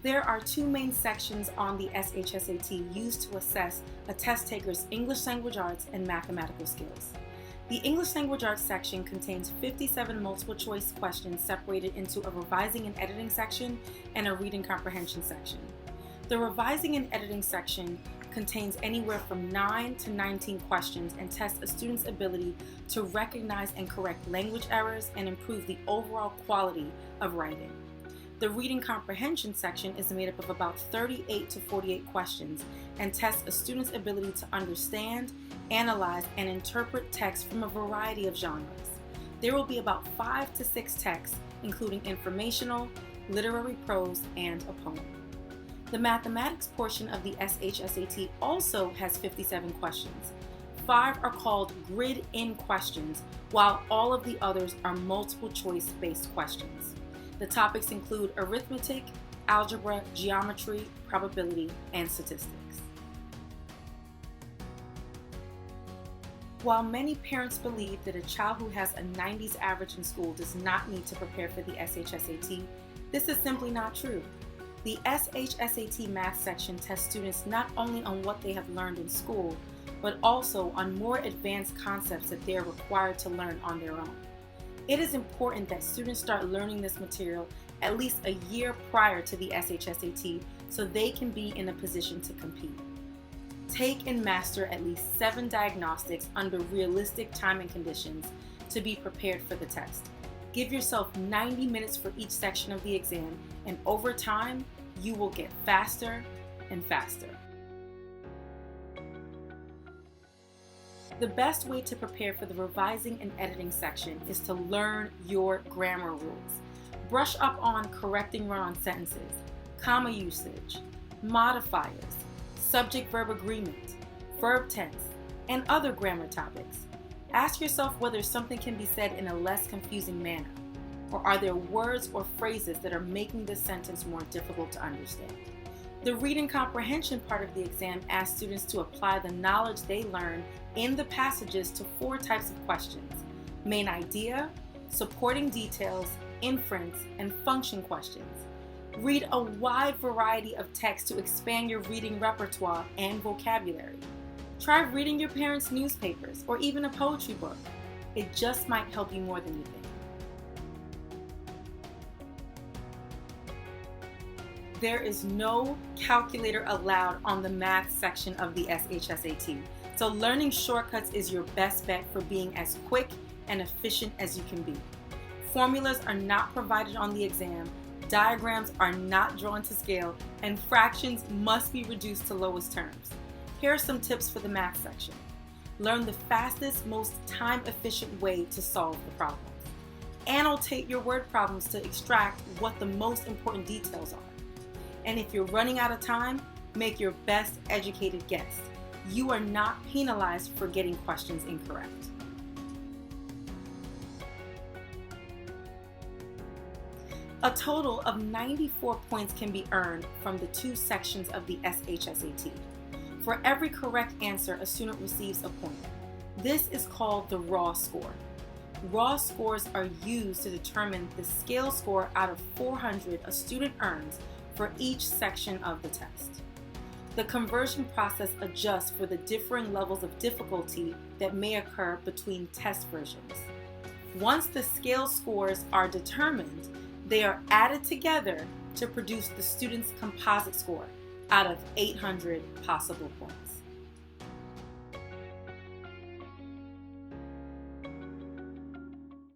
There are two main sections on the SHSAT used to assess a test taker's English language arts and mathematical skills. The English language arts section contains 57 multiple choice questions separated into a revising and editing section and a reading comprehension section. The revising and editing section contains anywhere from 9 to 19 questions and tests a student's ability to recognize and correct language errors and improve the overall quality of writing. The reading comprehension section is made up of about 38 to 48 questions and tests a student's ability to understand, analyze, and interpret text from a variety of genres. There will be about 5 to 6 texts, including informational, literary prose, and a poem. The mathematics portion of the SHSAT also has 57 questions. 5 are called grid-in questions, while all of the others are multiple choice-based questions. The topics include arithmetic, algebra, geometry, probability, and statistics. While many parents believe that a child who has a 90s average in school does not need to prepare for the SHSAT, this is simply not true. The SHSAT math section tests students not only on what they have learned in school, but also on more advanced concepts that they are required to learn on their own. It is important that students start learning this material at least a year prior to the SHSAT so they can be in a position to compete. Take and master at least 7 diagnostics under realistic timing conditions to be prepared for the test. Give yourself 90 minutes for each section of the exam, and over time, you will get faster and faster. The best way to prepare for the revising and editing section is to learn your grammar rules. Brush up on correcting run-on sentences, comma usage, modifiers, subject-verb agreement, verb tense, and other grammar topics. Ask yourself whether something can be said in a less confusing manner, or are there words or phrases that are making this sentence more difficult to understand. The reading comprehension part of the exam asks students to apply the knowledge they learn in the passages to 4 types of questions: main idea, supporting details, inference, and function questions. Read a wide variety of text to expand your reading repertoire and vocabulary. Try reading your parents' newspapers or even a poetry book. It just might help you more than you think. There is no calculator allowed on the math section of the SHSAT, so learning shortcuts is your best bet for being as quick and efficient as you can be. Formulas are not provided on the exam, diagrams are not drawn to scale, and fractions must be reduced to lowest terms. Here are some tips for the math section. Learn the fastest, most time-efficient way to solve the problems. Annotate your word problems to extract what the most important details are. And if you're running out of time, make your best educated guess. You are not penalized for getting questions incorrect. A total of 94 points can be earned from the 2 sections of the SHSAT. For every correct answer, a student receives a point. This is called the raw score. Raw scores are used to determine the scale score out of 400 a student earns for each section of the test. The conversion process adjusts for the differing levels of difficulty that may occur between test versions. Once the scale scores are determined, they are added together to produce the student's composite score out of 800 possible points.